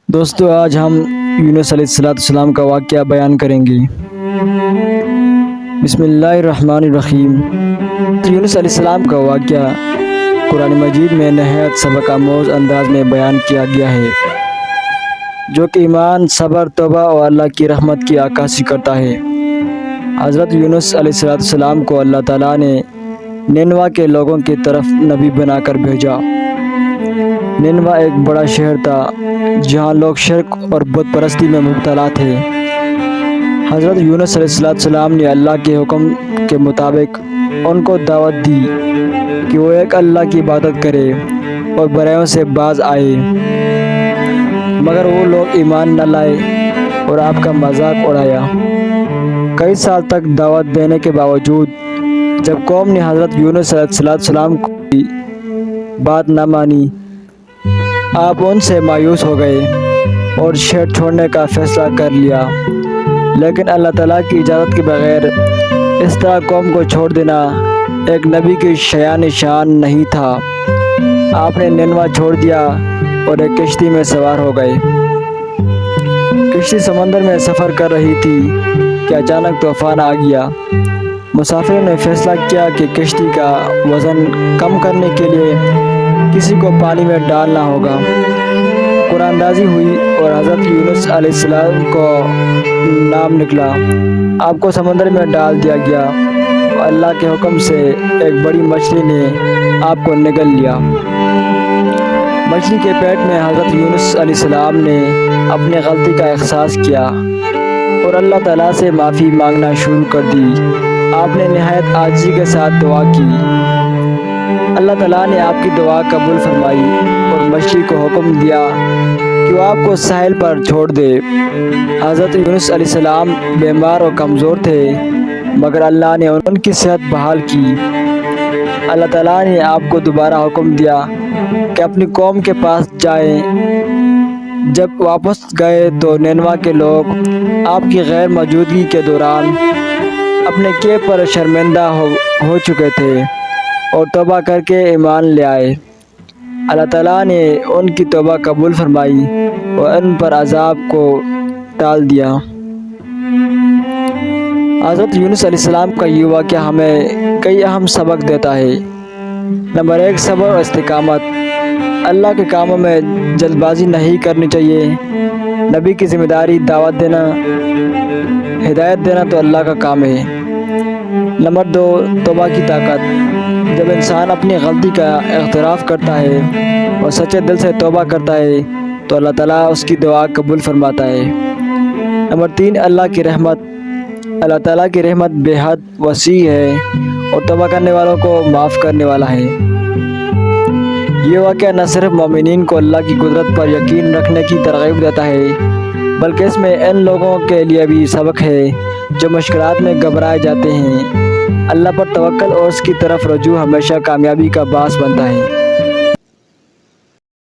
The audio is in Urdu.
دوستو آج ہم یونس علیہ السلام کا واقعہ بیان کریں گے۔ بسم اللہ الرحمن الرحیم۔ یونس علیہ السلام کا واقعہ قرآن مجید میں نہایت سبق آموز انداز میں بیان کیا گیا ہے، جو کہ ایمان، صبر، توبہ اور اللہ کی رحمت کی عکاسی کرتا ہے۔ حضرت یونس علیہ السلام کو اللہ تعالیٰ نے نینوا کے لوگوں کی طرف نبی بنا کر بھیجا۔ نینوا ایک بڑا شہر تھا جہاں لوگ شرک اور بت پرستی میں مبتلا تھے۔ حضرت یونس علیہ السلام نے اللہ کے حکم کے مطابق ان کو دعوت دی کہ وہ ایک اللہ کی عبادت کرے اور برائیوں سے باز آئے، مگر وہ لوگ ایمان نہ لائے اور آپ کا مذاق اڑایا۔ کئی سال تک دعوت دینے کے باوجود جب قوم نے حضرت یونس علیہ السلام کی بات نہ مانی، آپ ان سے مایوس ہو گئے اور شہر چھوڑنے کا فیصلہ کر لیا۔ لیکن اللہ تعالیٰ کی اجازت کے بغیر اس طرح قوم کو چھوڑ دینا ایک نبی کی شان نہیں تھا۔ آپ نے نینوا چھوڑ دیا اور ایک کشتی میں سوار ہو گئے۔ کشتی سمندر میں سفر کر رہی تھی کہ اچانک طوفان آ گیا۔ مسافروں نے فیصلہ کیا کہ کشتی کا وزن کم کرنے کے لیے کسی کو پانی میں ڈالنا ہوگا۔ قرآن اندازی ہوئی اور حضرت یونس علیہ السلام کو نام نکلا۔ آپ کو سمندر میں ڈال دیا گیا اور اللہ کے حکم سے ایک بڑی مچھلی نے آپ کو نگل لیا۔ مچھلی کے پیٹ میں حضرت یونس علیہ السلام نے اپنی غلطی کا احساس کیا اور اللہ تعالیٰ سے معافی مانگنا شروع کر دی۔ آپ نے نہایت عاجزی کے ساتھ دعا کی۔ اللہ تعالیٰ نے آپ کی دعا قبول فرمائی اور مچھلی کو حکم دیا کہ وہ آپ کو ساحل پر چھوڑ دے۔ حضرت یونس علیہ السلام بیمار اور کمزور تھے، مگر اللہ نے ان کی صحت بحال کی۔ اللہ تعالیٰ نے آپ کو دوبارہ حکم دیا کہ اپنی قوم کے پاس جائیں۔ جب واپس گئے تو نینوا کے لوگ آپ کی غیر موجودگی کے دوران اپنے کیے پر شرمندہ ہو چکے تھے اور توبہ کر کے ایمان لے آئے۔ اللہ تعالیٰ نے ان کی توبہ قبول فرمائی اور ان پر عذاب کو ٹال دیا۔ حضرت یونس علیہ السلام کا یہ واقعہ ہمیں کئی اہم سبق دیتا ہے۔ نمبر 1، صبر اور استقامت۔ اللہ کے کاموں میں جلد بازی نہیں کرنی چاہیے۔ نبی کی ذمہ داری دعوت دینا، ہدایت دینا تو اللہ کا کام ہے۔ نمبر 2، توبہ کی طاقت۔ جب انسان اپنی غلطی کا اعتراف کرتا ہے اور سچے دل سے توبہ کرتا ہے تو اللہ تعالیٰ اس کی دعا قبول فرماتا ہے۔ نمبر 3، اللہ کی رحمت۔ اللہ تعالیٰ کی رحمت بے حد وسیع ہے اور توبہ کرنے والوں کو معاف کرنے والا ہے۔ یہ واقعہ نہ صرف مومنین کو اللہ کی قدرت پر یقین رکھنے کی ترغیب دیتا ہے، بلکہ اس میں ان لوگوں کے لیے بھی سبق ہے جو مشکلات میں گھبرائے جاتے ہیں۔ اللہ پر توکل اور اس کی طرف رجوع ہمیشہ کامیابی کا باعث بنتا ہے۔